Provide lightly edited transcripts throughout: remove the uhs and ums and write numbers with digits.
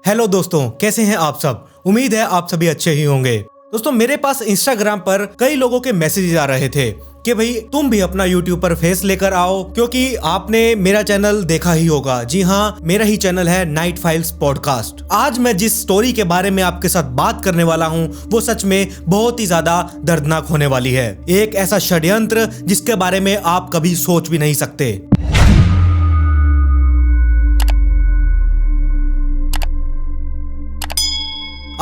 Hello दोस्तों, कैसे हैं आप सब। उम्मीद है आप सभी अच्छे ही होंगे। दोस्तों, मेरे पास इंस्टाग्राम पर कई लोगों के मैसेजेस आ रहे थे कि भाई तुम भी अपना यूट्यूब पर फेस लेकर आओ, क्योंकि आपने मेरा चैनल देखा ही होगा। जी हाँ, मेरा ही चैनल है नाइट फाइल्स पॉडकास्ट। आज मैं जिस स्टोरी के बारे में आपके साथ बात करने वाला हूँ वो सच में बहुत ही ज्यादा दर्दनाक होने वाली है। एक ऐसा षड्यंत्र जिसके बारे में आप कभी सोच भी नहीं सकते।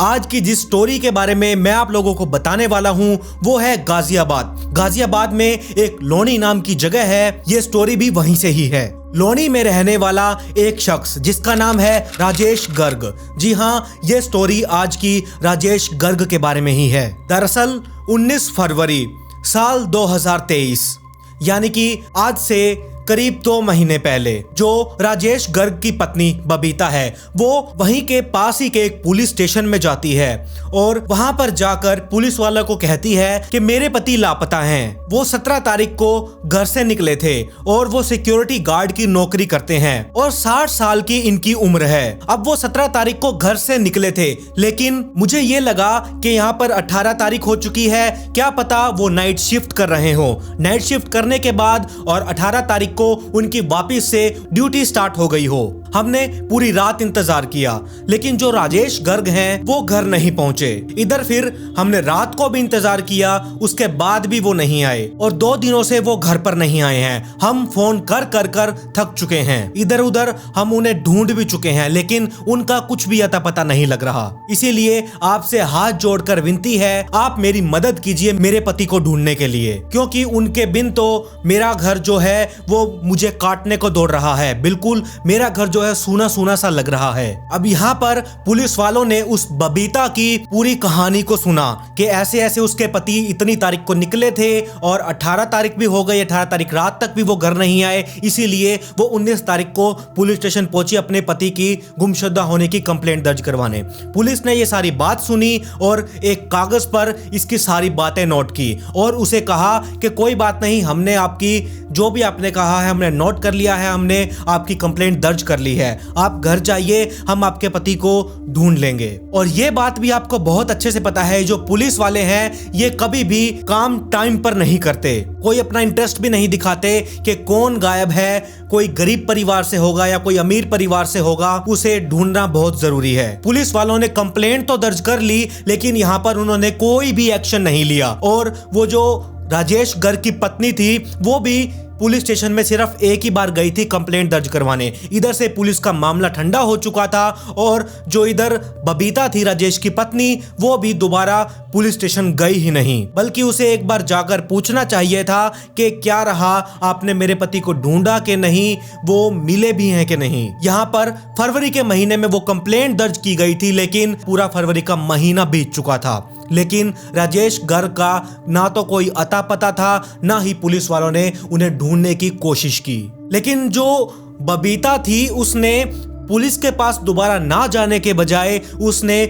आज की जिस स्टोरी के बारे में मैं आप लोगों को बताने वाला हूं वो है गाजियाबाद। गाजियाबाद में एक लोनी नाम की जगह है। ये स्टोरी भी वहीं से ही है। लोनी में रहने वाला एक शख्स जिसका नाम है राजेश गर्ग। जी हाँ, ये स्टोरी आज की राजेश गर्ग के बारे में ही है। दरअसल 19 फरवरी साल 2023 यानी कि आज से करीब 2 महीने पहले जो राजेश गर्ग की पत्नी बबीता है वो वहीं के पास ही के एक पुलिस स्टेशन में जाती है और वहां पर जाकर पुलिस वाला को कहती है कि मेरे पति लापता हैं। वो 17 तारीख को घर से निकले थे और वो सिक्योरिटी गार्ड की नौकरी करते हैं और 60 साल की इनकी उम्र है। अब वो 17 तारीख को घर से निकले थे, लेकिन मुझे ये लगा कि यहाँ पर 18 तारीख हो चुकी है, क्या पता वो नाइट शिफ्ट कर रहे हो। नाइट शिफ्ट करने के बाद और 18 तारीख को उनकी वापस से ड्यूटी स्टार्ट हो गई हो। हमने पूरी रात इंतजार किया, लेकिन जो राजेश गर्ग हैं वो घर नहीं पहुंचे। इधर फिर हमने रात को भी इंतजार किया, उसके बाद भी वो नहीं आए और 2 दिनों से वो घर पर नहीं आए हैं। हम फोन कर कर कर थक चुके हैं। इधर उधर हम उन्हें ढूंढ भी चुके हैं, लेकिन उनका कुछ भी अता पता नहीं लग रहा। इसीलिए आपसे हाथ जोड़कर विनती है, आप मेरी मदद कीजिए मेरे पति को ढूंढने के लिए, क्योंकि उनके बिन तो मेरा घर जो है वो मुझे काटने को दौड़ रहा है। बिल्कुल मेरा घर जो है सूना सूना सा लग रहा है। अब यहाँ पर पुलिस वालों ने उस बबीता की पूरी कहानी को सुना कि ऐसे ऐसे उसके पति इतनी तारीख को निकले थे और 18 तारीख भी हो गई, 18 तारीख रात तक भी वो घर नहीं आए। इसीलिए वो 19 तारीख को पुलिस स्टेशन पहुंची अपने पति की गुमशुदा होने की कंप्लेंट दर्ज करवाने। पुलिस ने ये सारी बात सुनी और एक कागज पर इसकी सारी बातें नोट की और उसे कहा कि कोई बात नहीं, हमने आपकी जो भी आपने कहा है हमने नोट कर लिया है, हमने आपकी कंप्लेंट दर्ज कर ली है, आप घर जाइए, हम आपके पति को ढूंढ लेंगे। और ये बात भी आपको बहुत अच्छे से पता है, जो पुलिस वाले हैं ये कभी भी काम टाइम पर नहीं करते। कोई अपना इंटरेस्ट भी नहीं दिखाते कि कौन गायब है, कोई गरीब परिवार से होगा या कोई अमीर परिवार से होगा, उसे ढूंढना बहुत जरूरी है। पुलिस वालों ने कंप्लेंट तो दर्ज कर ली, लेकिन यहाँ पर उन्होंने कोई भी एक्शन नहीं लिया और वो जो राजेश गर्ग की पत्नी थी वो भी पुलिस स्टेशन में सिर्फ एक ही बार गई थी कंप्लेंट दर्ज करवाने। इधर से पुलिस का मामला ठंडा हो चुका था और जो इधर बबीता थी राजेश की पत्नी वो भी दोबारा पुलिस स्टेशन गई ही नहीं, बल्कि उसे एक बार जाकर पूछना चाहिए था कि क्या रहा, आपने मेरे पति को ढूंढा कि नहीं, वो मिले भी हैं कि नहीं। यहाँ पर फरवरी के महीने में वो कंप्लेंट दर्ज की गई थी, लेकिन पूरा फरवरी का महीना बीत चुका था, लेकिन राजेश गर्ग का ना तो कोई अता पता था, ना ही पुलिस वालों ने उन्हें ढूंढने की कोशिश की। लेकिन जो बबीता थी उसने पुलिस के पास दोबारा ना जाने के बजाय उसने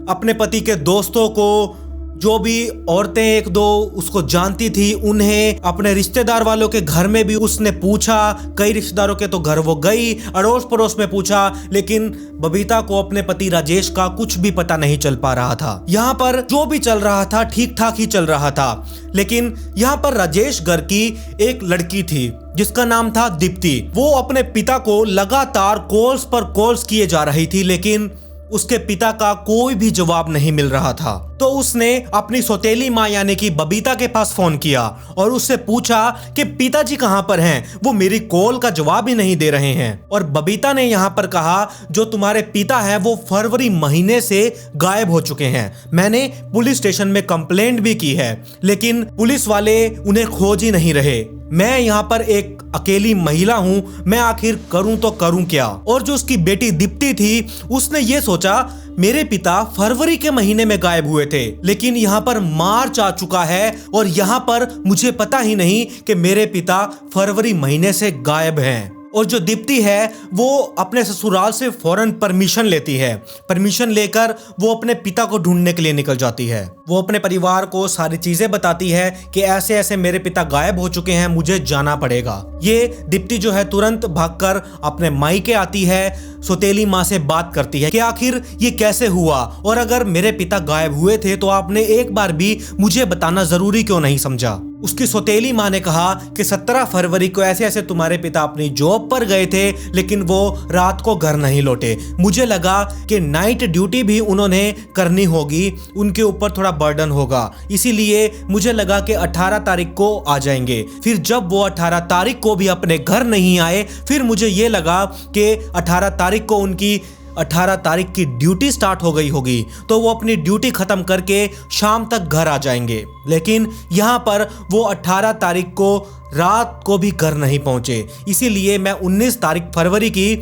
अपने पति के दोस्तों को, जो भी औरतें एक दो उसको जानती थी, उन्हें, अपने रिश्तेदार वालों के घर में भी उसने पूछा। कई रिश्तेदारों के तो घर वो गई, अड़ोस पड़ोस में पूछा, लेकिन बबीता को अपने पति राजेश का कुछ भी पता नहीं चल पा रहा था। यहाँ पर जो भी चल रहा था ठीक ठाक ही चल रहा था, लेकिन यहाँ पर राजेश गर्ग की एक लड़की थी जिसका नाम था दीप्ति। वो अपने पिता को लगातार कॉल्स पर कॉल्स किए जा रही थी, लेकिन उसके पिता का कोई भी जवाब नहीं मिल रहा था। तो उसने अपनी सौतेली माँ यानी कि बबीता के पास फोन किया और उससे पूछा कि पिताजी कहाँ पर हैं, वो मेरी कॉल का जवाब ही नहीं दे रहे हैं। और बबीता ने यहाँ पर कहा, जो तुम्हारे पिता हैं वो फरवरी महीने से गायब हो चुके हैं। मैंने पुलिस स्टेशन में कंप्लेंट भी की है, लेकिन पुलिस वाले उन्हें खोज ही नहीं रहे। मैं यहाँ पर एक अकेली महिला हूँ, मैं आखिर करूँ तो करूँ क्या। और जो उसकी बेटी दीप्ति थी उसने ये सोचा, मेरे पिता फरवरी के महीने में गायब हुए थे, लेकिन यहाँ पर मार्च आ चुका है और यहाँ पर मुझे पता ही नहीं कि मेरे पिता फरवरी महीने से गायब हैं। और जो दीप्ति है वो अपने ससुराल से फौरन परमिशन लेती है। परमिशन लेकर वो अपने पिता को ढूंढने के लिए निकल जाती है। वो अपने परिवार को सारी चीजें बताती है कि ऐसे ऐसे मेरे पिता गायब हो चुके हैं, मुझे जाना पड़ेगा। ये दीप्ति जो है तुरंत भागकर अपने मायके आती है, सौतेली माँ से बात करती है कि आखिर ये कैसे हुआ और अगर मेरे पिता गायब हुए थे तो आपने एक बार भी मुझे बताना जरूरी क्यों नहीं समझा। उसकी सौतेली माँ ने कहा कि 17 फरवरी को ऐसे ऐसे तुम्हारे पिता अपनी जॉब पर गए थे लेकिन वो रात को घर नहीं लौटे। मुझे लगा कि नाइट ड्यूटी भी उन्होंने करनी होगी, उनके ऊपर थोड़ा बर्डन होगा, इसीलिए मुझे लगा कि 18 तारीख को आ जाएंगे। फिर जब वो 18 तारीख को भी अपने घर नहीं आए, फिर मुझे ये लगा कि 18 तारीख को उनकी 18 तारीख की ड्यूटी स्टार्ट हो गई होगी तो वो अपनी ड्यूटी खत्म करके शाम तक घर आ जाएंगे। लेकिन यहाँ पर वो 18 तारीख को रात को भी घर नहीं पहुंचे, इसीलिए मैं 19 तारीख फरवरी की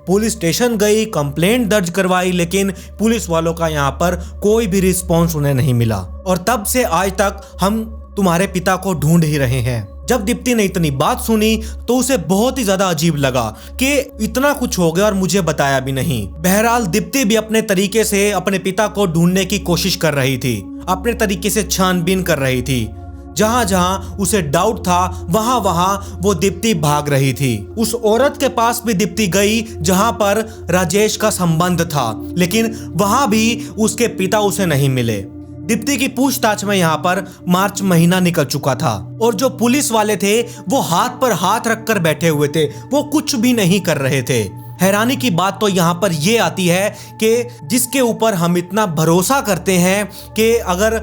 पुलिस स्टेशन गई, कंप्लेंट दर्ज करवाई, लेकिन पुलिस वालों का यहाँ पर कोई भी रिस्पॉन्स उन्हें नहीं मिला। और तब से आज तक हम तुम्हारे पिता को ढूंढ ही रहे हैं। जब दीप्ति ने इतनी बात सुनी तो उसे बहुत ही ज्यादा अजीब लगा कि इतना कुछ हो गया और मुझे बताया भी नहीं। बहरहाल दीप्ति भी अपने तरीके से अपने पिता को ढूंढने की कोशिश कर रही थी, अपने तरीके से छानबीन कर रही थी। जहां जहां उसे डाउट था वहां वहां वो दीप्ति भाग रही थी। उस औरत के पास भी दीप्ति गई जहां पर राजेश का संबंध था, लेकिन वहां भी उसके पिता उसे नहीं मिले। दीप्ति की पूछताछ में यहाँ पर मार्च महीना निकल चुका था और जो पुलिस वाले थे वो हाथ पर हाथ रखकर बैठे हुए थे, वो कुछ भी नहीं कर रहे थे। हैरानी की बात तो यहाँ पर ये आती है कि जिसके ऊपर हम इतना भरोसा करते हैं कि अगर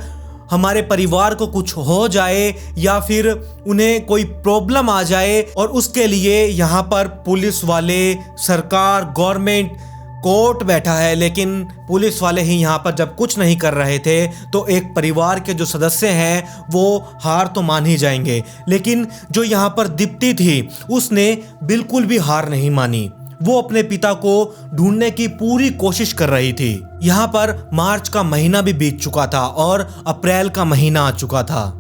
हमारे परिवार को कुछ हो जाए या फिर उन्हें कोई प्रॉब्लम आ जाए और उसके लिए यहाँ पर पुलिस वाले, सरकार, गवर्नमेंट, कोर्ट बैठा है, लेकिन पुलिस वाले ही यहाँ पर जब कुछ नहीं कर रहे थे तो एक परिवार के जो सदस्य हैं वो हार तो मान ही जाएंगे। लेकिन जो यहाँ पर दीप्ति थी उसने बिल्कुल भी हार नहीं मानी। वो अपने पिता को ढूंढने की पूरी कोशिश कर रही थी। यहाँ पर मार्च का महीना भी बीत चुका था और अप्रैल का महीना आ चुका था।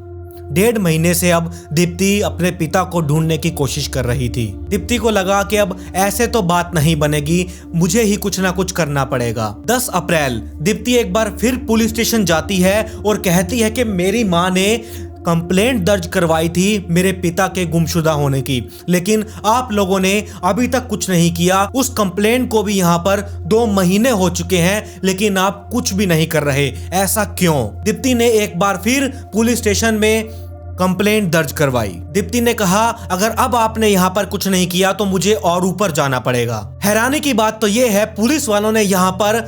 1.5 महीने से अब दीप्ति अपने पिता को ढूंढने की कोशिश कर रही थी। दीप्ति को लगा कि अब ऐसे तो बात नहीं बनेगी, मुझे ही कुछ ना कुछ करना पड़ेगा। 10 अप्रैल दीप्ति एक बार फिर पुलिस स्टेशन जाती है और कहती है कि मेरी माँ ने कंप्लेंट दर्ज करवाई थी मेरे पिता के गुमशुदा होने की, लेकिन आप लोगों ने अभी तक कुछ नहीं किया। उस कंप्लेंट को भी यहाँ पर 2 महीने हो चुके हैं लेकिन आप कुछ भी नहीं कर रहे, ऐसा क्यों? दीप्ति ने एक बार फिर पुलिस स्टेशन में कंप्लेंट दर्ज करवाई। दीप्ति ने कहा अगर अब आपने यहाँ पर कुछ नहीं किया तो मुझे और ऊपर जाना पड़ेगा। हैरानी की बात तो ये है पुलिस वालों ने यहाँ पर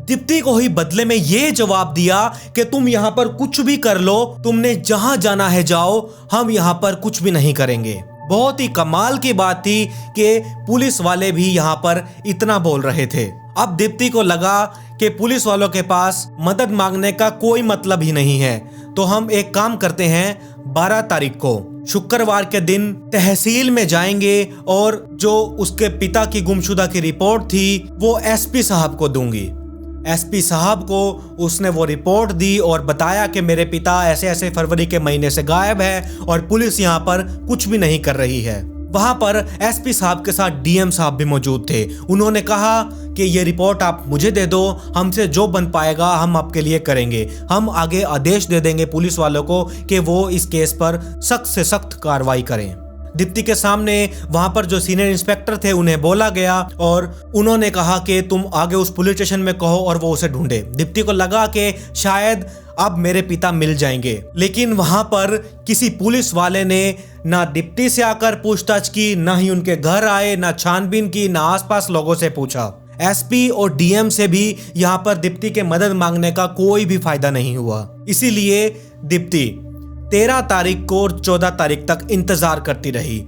दीप्ति को ही बदले में ये जवाब दिया कि तुम यहाँ पर कुछ भी कर लो, तुमने जहां जाना है जाओ, हम यहाँ पर कुछ भी नहीं करेंगे। बहुत ही कमाल की बात थी कि पुलिस वाले भी यहाँ पर इतना बोल रहे थे। अब दीप्ति को लगा कि पुलिस वालों के पास मदद मांगने का कोई मतलब ही नहीं है, तो हम एक काम करते हैं, 12 तारीख को शुक्रवार के दिन तहसील में जाएंगे और जो उसके पिता की गुमशुदा की रिपोर्ट थी वो एसपी साहब को दूंगी। एसपी साहब को उसने वो रिपोर्ट दी और बताया कि मेरे पिता ऐसे ऐसे फरवरी के महीने से गायब है और पुलिस यहाँ पर कुछ भी नहीं कर रही है। वहां पर एसपी साहब के साथ डीएम साहब भी मौजूद थे। उन्होंने कहा कि ये रिपोर्ट आप मुझे दे दो, हमसे जो बन पाएगा हम आपके लिए करेंगे। हम आगे आदेश दे देंगे पुलिस वालों को कि वो इस केस पर सख्त से सख्त कार्रवाई करें। दीप्ति के सामने वहां पर जो सीनियर इंस्पेक्टर थे उन्हें बोला गया और उन्होंने कहा कि तुम आगे उस पुलिस स्टेशन में कहो और वो उसे ढूंढे। दीप्ति को लगा कि शायद अब मेरे पिता मिल जाएंगे, लेकिन वहां पर किसी पुलिस वाले ने ना दीप्ति से आकर पूछताछ की, ना ही उनके घर आए, ना छानबीन की, ना आसपास लोगों से पूछा। एसपी और डीएम से भी यहाँ पर दीप्ति के मदद मांगने का कोई भी फायदा नहीं हुआ। इसीलिए दीप्ति 13 तारीख को और 14 तारीख तक इंतजार करती रही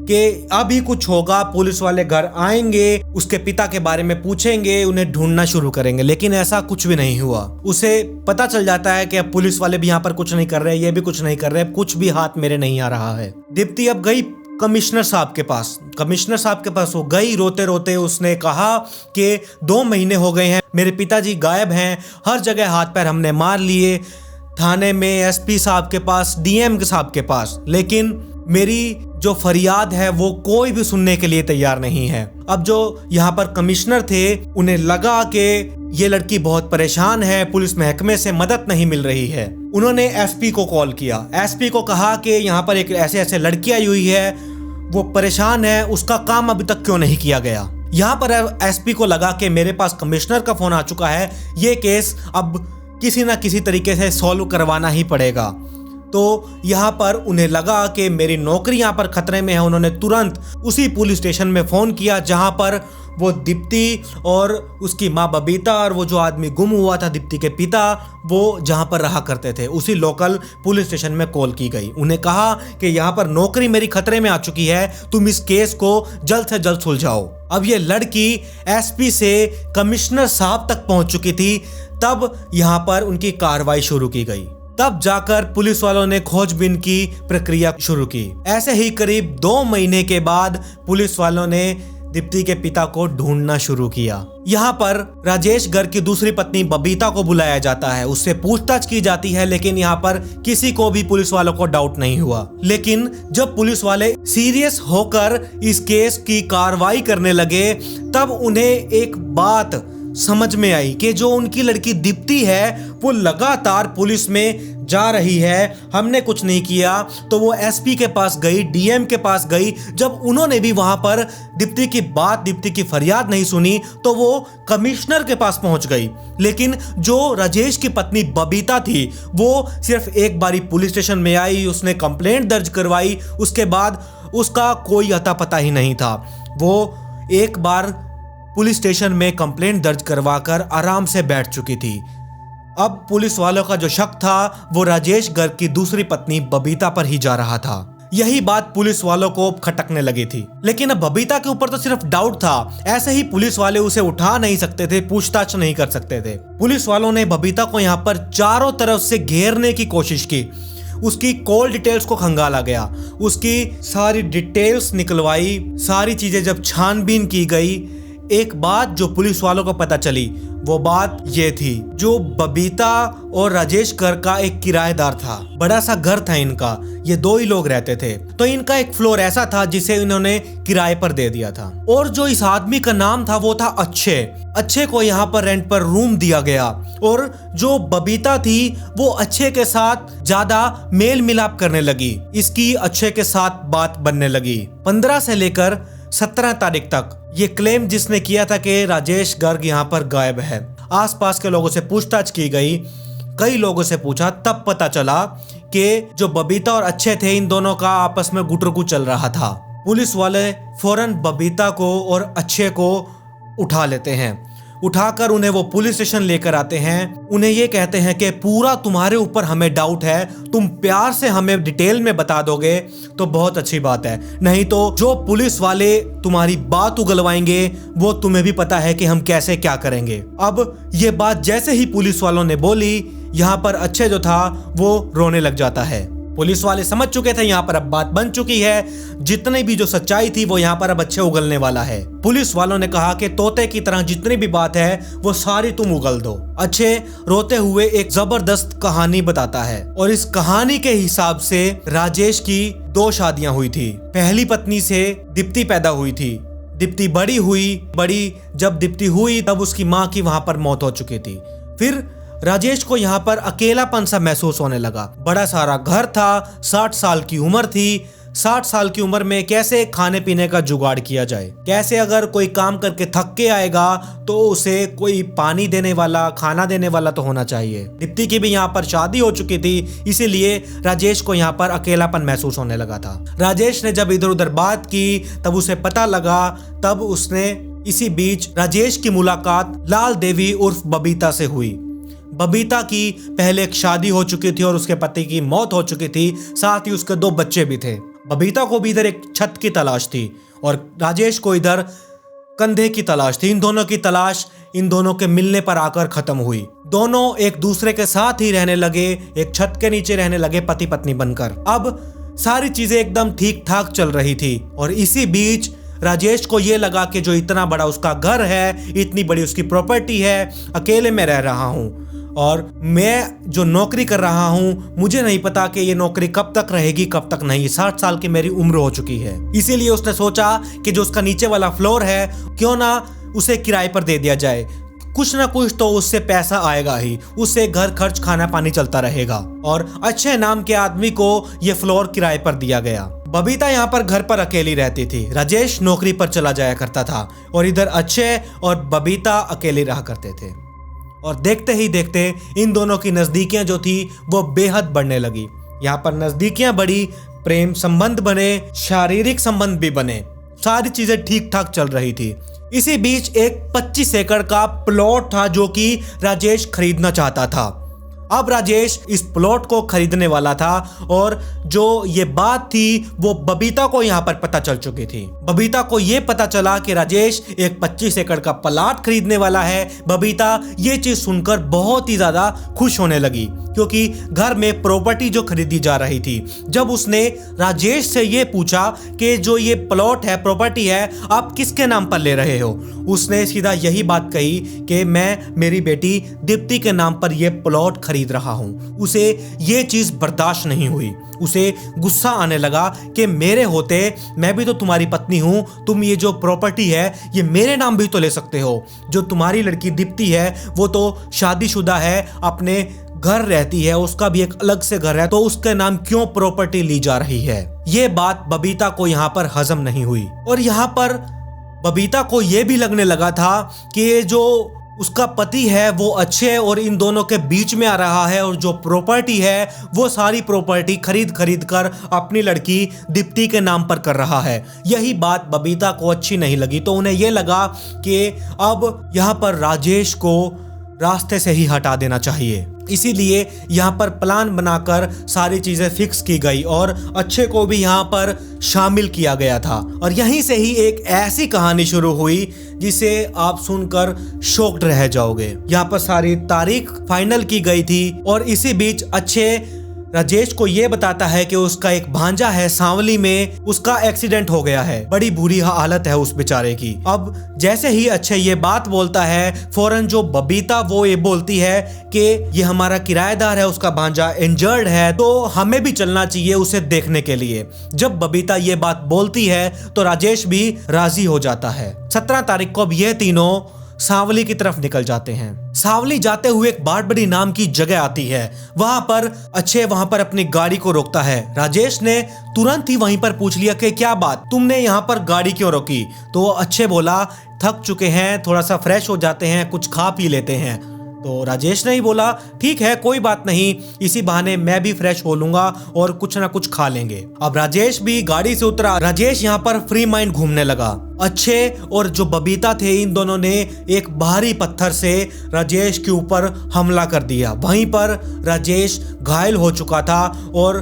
कि अभी कुछ होगा, पुलिस वाले घर आएंगे, उसके पिता के बारे में पूछेंगे, उन्हें ढूंढना शुरू करेंगे, लेकिन ऐसा कुछ भी नहीं हुआ। उसे पता चल जाता है कि अब पुलिस वाले भी यहाँ पर कुछ नहीं कर रहे, ये भी कुछ नहीं कर रहे, कुछ भी हाथ मेरे नहीं आ रहा है। दीप्ति अब गई कमिश्नर साहब के पास। कमिश्नर साहब के पास वो गई, रोते रोते उसने कहा कि 2 महीने हो गए हैं, मेरे पिताजी गायब हैं, हर जगह हाथ पैर हमने मार लिए, थाने में, एसपी साहब के पास, डीएम साहब के पास, लेकिन मेरी जो फरियाद है वो कोई भी सुनने के लिए तैयार नहीं है। अब जो यहाँ पर कमिश्नर थे उन्हें लगा कि ये लड़की बहुत परेशान है, पुलिस महकमे से मदद नहीं मिल रही है। उन्होंने एसपी को कॉल किया। एसपी को कहा कि यहाँ पर एक ऐसे लड़की आई हुई है, वो परेशान है, उसका काम अभी तक क्यों नहीं किया गया। यहाँ पर एसपी को लगा कि मेरे पास कमिश्नर का फोन आ चुका है, ये केस अब किसी ना किसी तरीके से सॉल्व करवाना ही पड़ेगा। तो यहाँ पर उन्हें लगा कि मेरी नौकरी यहाँ पर खतरे में है। उन्होंने तुरंत उसी पुलिस स्टेशन में फ़ोन किया जहाँ पर वो दीप्ति और उसकी माँ बबीता और वो जो आदमी गुम हुआ था दीप्ति के पिता, वो जहाँ पर रहा करते थे, उसी लोकल पुलिस स्टेशन में कॉल की गई। उन्हें कहा कि यहाँ पर नौकरी मेरी खतरे में आ चुकी है, तुम इस केस को जल्द से जल्द सुलझाओ। अब ये लड़की एसपी से कमिश्नर साहब तक पहुँच चुकी थी, तब यहाँ पर उनकी कार्रवाई शुरू की गई। तब जाकर पुलिस वालों ने खोजबीन की प्रक्रिया शुरू की। ऐसे ही करीब 2 महीने के बाद पुलिस वालों ने दीप्ति के पिता को ढूंढना शुरू किया। यहाँ पर राजेश गर्ग की दूसरी पत्नी बबीता को बुलाया जाता है, उससे पूछताछ की जाती है, लेकिन यहाँ पर किसी को भी पुलिस वालों को डाउट नहीं हुआ। लेकिन जब पुलिस वाले सीरियस होकर इस केस की कार्रवाई करने लगे, तब उन्हें एक बात समझ में आई कि जो उनकी लड़की दीप्ति है वो लगातार पुलिस में जा रही है, हमने कुछ नहीं किया। तो वो एसपी के पास गई, डीएम के पास गई। जब उन्होंने भी वहां पर दीप्ति की फरियाद नहीं सुनी, तो वो कमिश्नर के पास पहुंच गई। लेकिन जो राजेश की पत्नी बबीता थी, वो सिर्फ एक बारी पुलिस स्टेशन में आई, उसने कंप्लेंट दर्ज करवाई, उसके बाद उसका कोई अता पता ही नहीं था। वो एक बार पुलिस स्टेशन में कंप्लेंट दर्ज करवाकर आराम से बैठ चुकी थी। अब पुलिस वालों का जो शक था वो राजेश गर्ग की दूसरी पत्नी बबीता पर ही जा रहा था। यही बात पुलिस वालों को खटकने लगी थी। लेकिन अब बबीता के ऊपर तो सिर्फ डाउट था, ऐसे ही पुलिस वाले उसे उठा नहीं सकते थे, पूछताछ नहीं कर सकते थे। पुलिस वालों ने बबीता को यहाँ पर चारों तरफ से घेरने की कोशिश की। उसकी कॉल डिटेल्स को खंगाला गया, उसकी सारी डिटेल्स निकलवाई। सारी चीजें जब छानबीन की गई, एक बात जो पुलिस वालों को पता चली, वो बात ये थी, जो बबीता और राजेश गर्ग का एक किराएदार था, बड़ा सा घर था इनका, ये 2 ही लोग रहते थे। तो इनका एक फ्लोर ऐसा था जिसे इन्होंने किराए पर दे दिया था। और जो इस आदमी का नाम था वो था अच्छे को यहाँ पर रेंट पर रूम दिया गया। और जो बबीता थी वो अच्छे के साथ ज्यादा मेल मिलाप करने लगी, इसकी अच्छे के साथ बात बनने लगी। 15 से लेकर 17 तारीख तक ये क्लेम जिसने किया था कि राजेश गर्ग यहाँ पर गायब है। आसपास के लोगों से पूछताछ की गई, कई लोगों से पूछा, तब पता चला कि जो बबीता और अच्छे थे, इन दोनों का आपस में गुटरगु चल रहा था। पुलिस वाले फौरन बबीता को और अच्छे को उठा लेते हैं। उठाकर उन्हें वो पुलिस स्टेशन लेकर आते हैं। उन्हें ये कहते हैं कि पूरा तुम्हारे ऊपर हमें डाउट है, तुम प्यार से हमें डिटेल में बता दोगे तो बहुत अच्छी बात है, नहीं तो जो पुलिस वाले तुम्हारी बात उगलवाएंगे वो तुम्हें भी पता है कि हम कैसे क्या करेंगे। अब ये बात जैसे ही पुलिस वालों ने बोली, यहाँ पर अच्छे जो था वो रोने लग जाता है। पुलिस वाले समझ चुके थे यहाँ पर अब बात बन चुकी है, जितनी भी जो सच्चाई थी वो यहाँ पर अब अच्छे उगलने वाला है। पुलिस वालों ने कहा कि तोते की तरह जितनी भी बात है वो सारी तुम उगल दो। अच्छे रोते हुए एक जबरदस्त कहानी बताता है, और इस कहानी के हिसाब से राजेश की 2 शादियां हुई थी। पहली पत्नी से दीप्ति पैदा हुई थी। दीप्ति बड़ी जब दीप्ति हुई तब उसकी माँ की वहां पर मौत हो चुकी थी। फिर राजेश को यहाँ पर अकेलापन सा महसूस होने लगा। बड़ा सारा घर था, 60 साल की उम्र थी। 60 साल की उम्र में कैसे खाने पीने का जुगाड़ किया जाए, कैसे अगर कोई काम करके थक के आएगा तो उसे कोई पानी देने वाला, खाना देने वाला तो होना चाहिए। दीप्ति की भी यहाँ पर शादी हो चुकी थी, इसीलिए राजेश को यहाँ पर अकेलापन महसूस होने लगा था। राजेश ने जब इधर उधर बात की तब उसे पता लगा, तब उसने इसी बीच राजेश की मुलाकात लाल देवी उर्फ बबीता से हुई। बबीता की पहले एक शादी हो चुकी थी और उसके पति की मौत हो चुकी थी, साथ ही उसके 2 बच्चे भी थे। बबीता को भी इधर एक छत की तलाश थी और राजेश को इधर कंधे की तलाश थी। इन दोनों की तलाश इन दोनों के मिलने पर आकर खत्म हुई। दोनों एक दूसरे के साथ ही रहने लगे, एक छत के नीचे रहने लगे पति पत्नी बनकर। अब सारी चीजें एकदम ठीक ठाक चल रही थी और इसी बीच राजेश को ये लगा कि जो इतना बड़ा उसका घर है, इतनी बड़ी उसकी प्रॉपर्टी है, अकेले में रह रहा हूँ, और मैं जो नौकरी कर रहा हूँ मुझे नहीं पता कि ये नौकरी कब तक रहेगी कब तक नहीं। 60 साल की मेरी उम्र हो चुकी है। इसीलिए उसने सोचा कि जो उसका नीचे वाला फ्लोर है क्यों ना उसे किराए पर दे दिया जाए, कुछ ना कुछ तो उससे पैसा आएगा ही, उससे घर खर्च खाना पानी चलता रहेगा। और अच्छे नाम के आदमी को ये फ्लोर किराए पर दिया गया। बबीता यहाँ पर घर पर अकेली रहती थी। राजेश नौकरी पर चला जाया करता था और इधर अच्छे और बबीता अकेले रहा करते थे। और देखते ही देखते इन दोनों की नज़दीकियाँ जो थी वो बेहद बढ़ने लगी। यहाँ पर नज़दीकियाँ बढ़ी, प्रेम संबंध बने, शारीरिक संबंध भी बने, सारी चीज़ें ठीक ठाक चल रही थी। इसी बीच एक 25 एकड़ का प्लॉट था जो कि राजेश खरीदना चाहता था। अब राजेश इस प्लॉट को खरीदने वाला था और जो ये बात थी वो बबीता को यहाँ पर पता चल चुकी थी। बबीता को ये पता चला कि राजेश एक 25 एकड़ का प्लॉट खरीदने वाला है। बबीता ये चीज सुनकर बहुत ही ज्यादा खुश होने लगी क्योंकि घर में प्रॉपर्टी जो खरीदी जा रही थी। जब उसने राजेश से ये पूछा कि जो ये प्लॉट है, प्रॉपर्टी है, आप किसके नाम पर ले रहे हो, उसने सीधा यही बात कही कि मैं मेरी बेटी दीप्ति के नाम पर यह प्लॉट खरीद रहा हूं। उसे ये चीज बर्दाश्त नहीं हुई। उसे गुस्सा आने लगा कि मेरे होते मैं भी तो तुम्हारी पत्नी हूं, तुम ये जो प्रॉपर्टी है ये मेरे नाम भी तो ले सकते हो। जो तुम्हारी लड़की दीप्ति है वो तो शादीशुदा है, अपने घर रहती है, उसका भी एक अलग से घर है, तो उसके नाम क्यों प्रॉपर्टी ली जा रही है। ये बात बबीता को यहाँ पर हजम नहीं हुई और यहाँ पर बबीता को ये भी लगने लगा था कि जो उसका पति है वो अच्छे और इन दोनों के बीच में आ रहा है और जो प्रॉपर्टी है वो सारी प्रॉपर्टी खरीद कर अपनी लड़की दीप्ति के नाम पर कर रहा है। यही बात बबीता को अच्छी नहीं लगी, तो उन्हें यह लगा कि अब यहाँ पर राजेश को रास्ते से ही हटा देना चाहिए। इसीलिए यहाँ पर प्लान बनाकर सारी चीजें फिक्स की गई और अच्छे को भी यहाँ पर शामिल किया गया था। और यहीं से ही एक ऐसी कहानी शुरू हुई जिसे आप सुनकर शॉक्ड रह जाओगे। यहाँ पर सारी तारीख फाइनल की गई थी और इसी बीच अच्छे राजेश को ये बताता है कि उसका एक भांजा है सांवली में, उसका एक्सीडेंट हो गया है, बड़ी बुरी हालत है उस बेचारे की। अब जैसे ही अच्छे ये बात बोलता है फौरन जो बबीता वो ये बोलती है कि ये हमारा किराएदार है, उसका भांजा इंजर्ड है, तो हमें भी चलना चाहिए उसे देखने के लिए। जब बबीता ये बात बोलती है तो राजेश भी राजी हो जाता है। 17 तारीख को अब ये तीनों सांवली की तरफ निकल जाते हैं। सांवली जाते हुए एक बाड़बड़ी नाम की जगह आती है। वहां पर अच्छे वहां पर अपनी गाड़ी को रोकता है। राजेश ने तुरंत ही वहीं पर पूछ लिया कि क्या बात, तुमने यहाँ पर गाड़ी क्यों रोकी? तो अच्छे बोला थक चुके हैं, थोड़ा सा फ्रेश हो जाते हैं, कुछ खा पी लेते हैं। तो राजेश ने ही बोला ठीक है कोई बात नहीं, इसी बहाने मैं भी फ्रेश हो लूंगा और कुछ ना कुछ खा लेंगे। अब राजेश भी गाड़ी से उतरा। राजेश यहाँ पर फ्री माइंड घूमने लगा। अच्छे और जो बबीता थे इन दोनों ने एक भारी पत्थर से राजेश के ऊपर हमला कर दिया। वहीं पर राजेश घायल हो चुका था और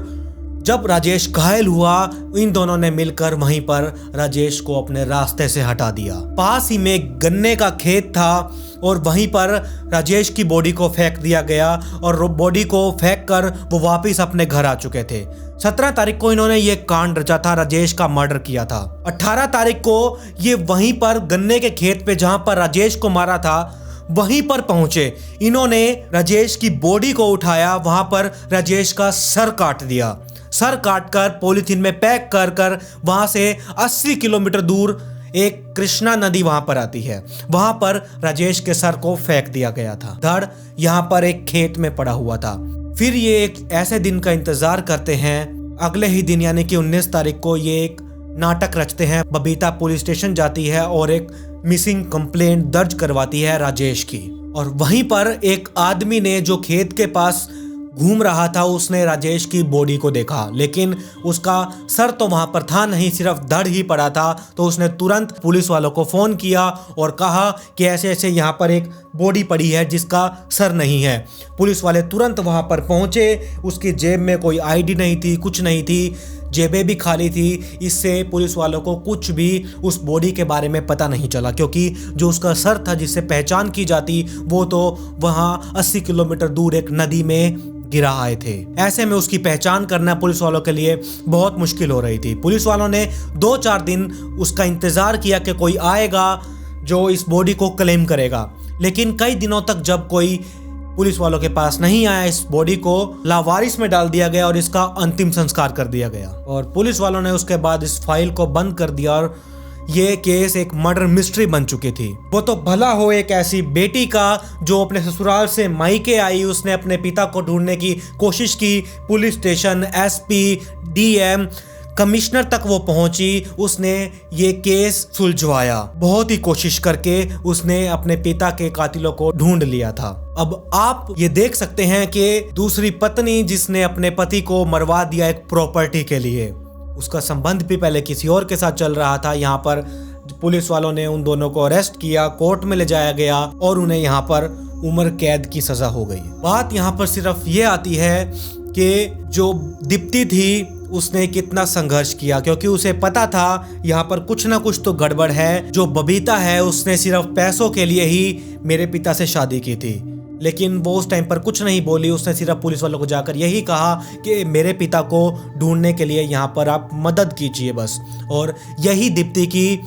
जब राजेश घायल हुआ इन दोनों ने मिलकर वहीं पर राजेश को अपने रास्ते से हटा दिया। पास ही में गन्ने का खेत था और वहीं पर राजेश की बॉडी को फेंक दिया गया और बॉडी को फेंक कर वो वापस अपने घर आ चुके थे। 17 तारीख को इन्होंने ये कांड रचा था, राजेश का मर्डर किया था। 18 तारीख को ये वहीं पर गन्ने के खेत पे जहां पर राजेश को मारा था वहीं पर पहुंचे। इन्होंने राजेश की बॉडी को उठाया, वहां पर राजेश का सर काट दिया। सर काटकर पॉलीथीन में पैक कर कर वहां से 80 किलोमीटर दूर एक कृष्णा नदी वहां पर आती है, वहां पर राजेश के सर को फेंक दिया गया था। धड़ यहाँ पर एक खेत में पड़ा हुआ था। फिर ये एक ऐसे दिन का इंतजार करते हैं। अगले ही दिन यानी कि 19 तारीख को ये एक नाटक रचते हैं। बबीता पुलिस स्टेशन जाती है और एक मिसिंग कंप्लेंट दर्ज करवाती है राजेश की। और वहीं पर एक आदमी ने जो खेत के पास घूम रहा था उसने राजेश की बॉडी को देखा, लेकिन उसका सर तो वहां पर था नहीं, सिर्फ धड़ ही पड़ा था। तो उसने तुरंत पुलिस वालों को फोन किया और कहा कि ऐसे ऐसे यहाँ पर एक बॉडी पड़ी है जिसका सर नहीं है। पुलिस वाले तुरंत वहां पर पहुंचे। उसकी जेब में कोई आईडी नहीं थी, कुछ नहीं थी, जेबें भी खाली थी। इससे पुलिस वालों को कुछ भी उस बॉडी के बारे में पता नहीं चला क्योंकि जो उसका सर था जिससे पहचान की जाती वो तो वहां 80 किलोमीटर दूर एक नदी में गिरा आए थे। ऐसे में उसकी पहचान करना पुलिस वालों के लिए बहुत मुश्किल हो रही थी। पुलिस वालों ने 2-4 दिन उसका इंतजार किया कि कोई आएगा जो इस बॉडी को क्लेम करेगा, लेकिन कई दिनों तक जब कोई पुलिस वालों के पास नहीं आया। इस बॉडी को लावारिस में डाल दिया गया और इसका अंतिम संस्कार कर दिया गया और पुलिस वालों ने उसके बाद इस फाइल को बंद कर दिया और ये केस एक मर्डर मिस्ट्री बन चुकी थी। वो तो भला हो एक ऐसी बेटी का जो अपने ससुराल से मायके आई, उसने अपने पिता को ढूंढने की कोशिश की, police station, SP, DM, commissioner तक वो पहुंची, उसने ये केस सुलझवाया। बहुत ही कोशिश करके उसने अपने पिता के कातिलों को ढूंढ लिया था। अब आप ये देख सकते हैं कि दूसरी पत्नी जिसने अपने पति को मरवा दिया एक प्रॉपर्टी के लिए, उसका संबंध भी पहले किसी और के साथ चल रहा था। यहाँ पर पुलिस वालों ने उन दोनों को अरेस्ट किया, कोर्ट में ले जाया गया और उन्हें यहाँ पर उम्र कैद की सजा हो गई। बात यहाँ पर सिर्फ ये आती है कि जो दीप्ति थी उसने कितना संघर्ष किया, क्योंकि उसे पता था यहाँ पर कुछ ना कुछ तो गड़बड़ है। जो बबीता है उसने सिर्फ पैसों के लिए ही मेरे पिता से शादी की थी, लेकिन वो उस टाइम पर कुछ नहीं बोली। उसने सिर्फ पुलिस वालों को जाकर यही कहा कि मेरे पिता को ढूंढने के लिए यहाँ पर आप मदद कीजिए बस। और यही दीप्ति की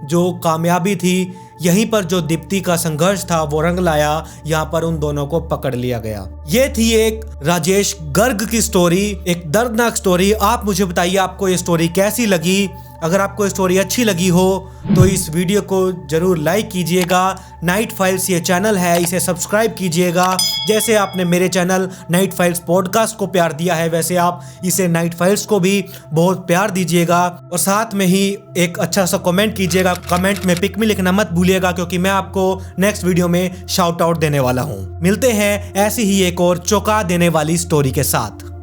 जो कामयाबी थी, यहीं पर जो दीप्ति का संघर्ष था वो रंग लाया। यहाँ पर उन दोनों को पकड़ लिया गया। ये थी एक राजेश गर्ग की स्टोरी, एक दर्दनाक स्टोरी। आप मुझे बताइए आपको ये स्टोरी कैसी लगी। अगर आपको ये स्टोरी अच्छी लगी हो तो इस वीडियो को जरूर लाइक कीजिएगा। नाइट फाइल्स ये चैनल है, इसे सब्सक्राइब कीजिएगा। जैसे आपने मेरे चैनल नाइट फाइल्स पॉडकास्ट को प्यार दिया है, वैसे आप इसे नाइट फाइल्स को भी बहुत प्यार दीजिएगा। और साथ में ही एक अच्छा सा कमेंट कीजिएगा। कमेंट में पिक मी लिखना मत भूलिएगा, क्योंकि मैं आपको नेक्स्ट वीडियो में शाउट आउट देने वाला हूँ। मिलते हैं ऐसी ही एक और चौंका देने वाली स्टोरी के साथ।